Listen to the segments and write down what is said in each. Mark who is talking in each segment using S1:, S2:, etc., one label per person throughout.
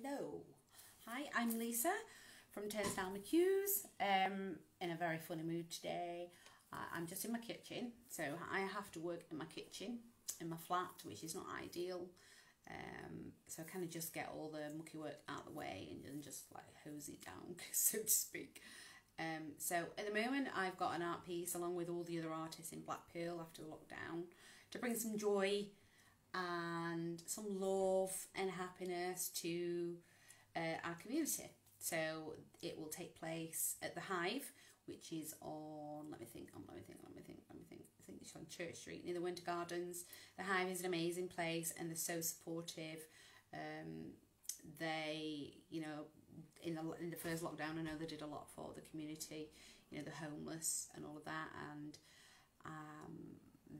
S1: Hello. Hi, I'm Lisa from Turnstyle Mcqs. In a very funny mood today. I'm just in my kitchen, so I have to work in my kitchen, in my flat, which is not ideal. So I kind of just get all the mucky work out of the way and just like hose it down, so to speak. So at the moment I've got an art piece along with all the other artists in Blackpool after the lockdown to bring some joy and some love and happiness to our community. So it will take place at the Hive, which is on, let me think, I think it's on Church Street near the Winter Gardens. The Hive is an amazing place and they're so supportive. They, you know, in the first lockdown, I know they did a lot for the community, you know, the homeless and all of that, and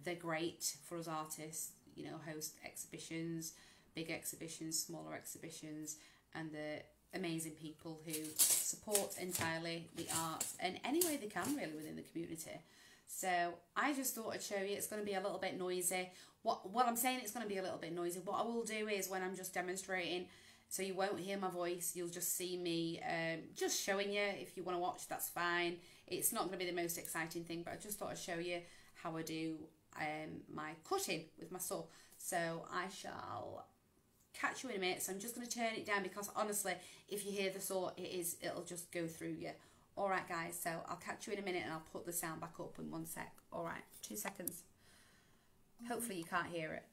S1: they're great for us artists, you know, host exhibitions, big exhibitions, smaller exhibitions, and the amazing people who support entirely the arts in any way they can really within the community. So I just thought I'd show you. It's going to be a little bit noisy. What I'm saying, it's going to be a little bit noisy. What I will do is when I'm just demonstrating, so you won't hear my voice, you'll just see me just showing you. If you want to watch, that's fine. It's not going to be the most exciting thing, but I just thought I'd show you how I do my cutting with my saw. So I shall catch you in a minute. So I'm just going to turn it down because honestly, if you hear the saw, it'll just go through you. Alright guys, so I'll catch you in a minute and I'll put the sound back up in 1 sec. Alright, 2 seconds. Hopefully you can't hear it.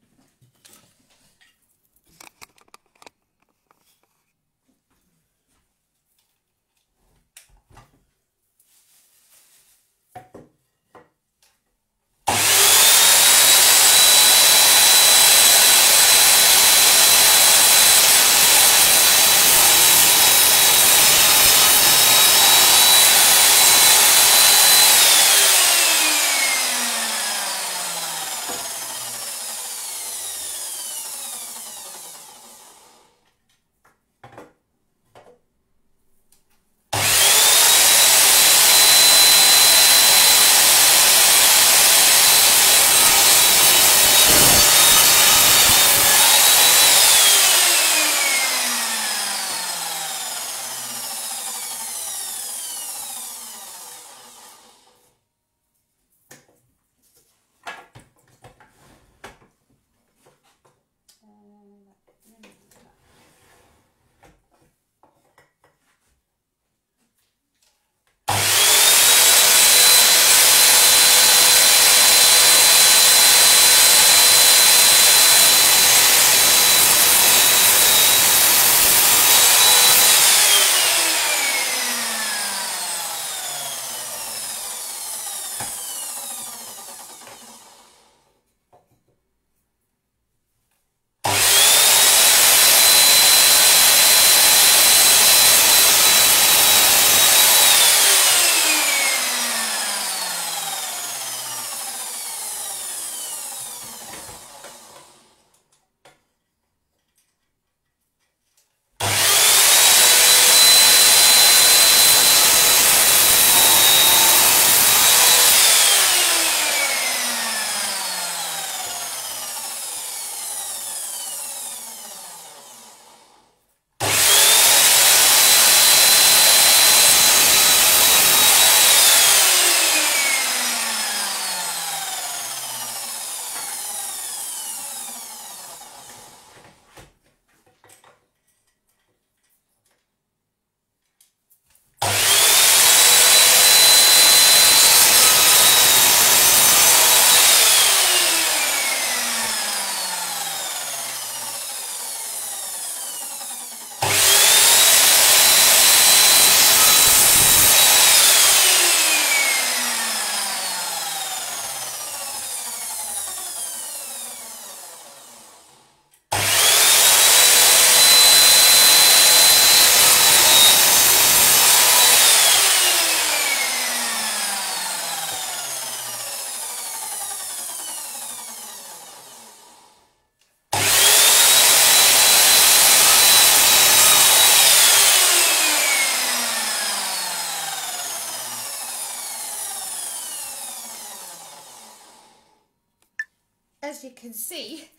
S1: as you can see,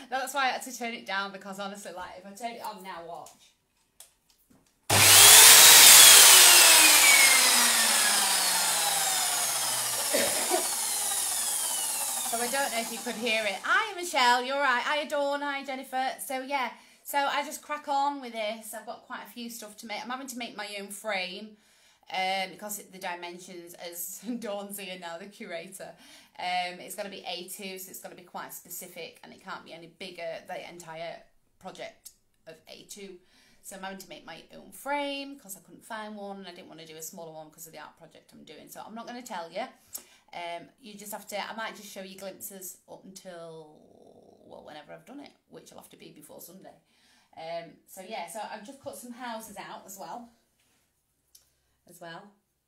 S1: that's why I had to turn it down, because honestly, like, if I turn it on now, watch. So I don't know if you could hear it. Hi Michelle, you're right. Hi Dawn, hi Jennifer. So yeah, so I just crack on with this. I've got quite a few stuff to make. I'm having to make my own frame because the dimensions, as Dawn's here now, the curator, it's going to be A2, so it's going to be quite specific, and it can't be any bigger, the entire project of A2. So I'm having to make my own frame because I couldn't find one, and I didn't want to do a smaller one because of the art project I'm doing. So I'm not going to tell you. You just have to, I might just show you glimpses up until, well, whenever I've done it, which will have to be before Sunday. So yeah, so I've just cut some houses out as well,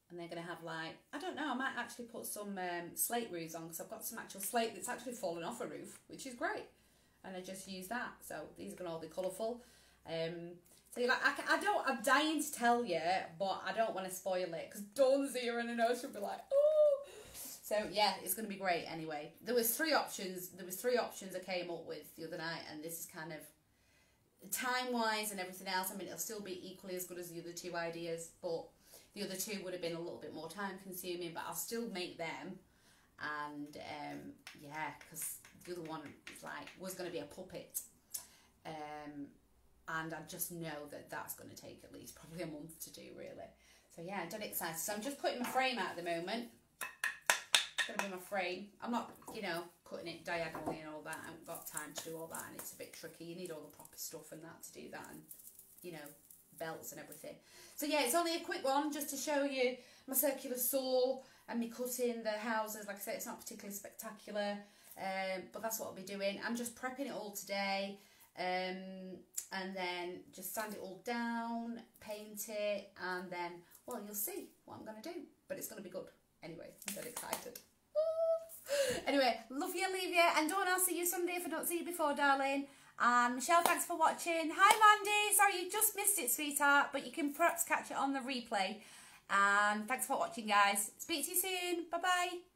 S1: and they're going to have, like, I don't know, I might actually put some slate roofs on, because I've got some actual slate that's actually fallen off a roof, which is great, and I just use that. So these are going to all be colourful. So you're like, I'm dying to tell you, but I don't want to spoil it, because Dawn's here and I know she'll be like, oh. So yeah, it's going to be great anyway. There was three options I came up with the other night, and this is kind of time-wise and everything else. I mean, it'll still be equally as good as the other two ideas, but the other two would have been a little bit more time-consuming, but I'll still make them. And yeah, because the other one was going to be a puppet, and I just know that that's going to take at least probably a month to do, really. So yeah, I'm dead excited. So I'm just putting my frame out at the moment. It's going to be my frame. I'm not, you know, cutting it diagonally and all that. I haven't got time to do all that, and it's a bit tricky. You need all the proper stuff and that to do that, and, you know, belts and everything. So yeah, it's only a quick one just to show you my circular saw and me cutting the houses. Like I said, it's not particularly spectacular, but that's what I'll be doing. I'm just prepping it all today, and then just sand it all down, paint it, and then, well, you'll see what I'm going to do, but it's going to be good. Anyway, I'm very excited. Anyway, love you, leave you, and Dawn, I'll see you Sunday if I don't see you before, darling. And Michelle, thanks for watching. Hi Mandy, sorry you just missed it, sweetheart, but you can perhaps catch it on the replay. And thanks for watching, guys. Speak to you soon. Bye bye.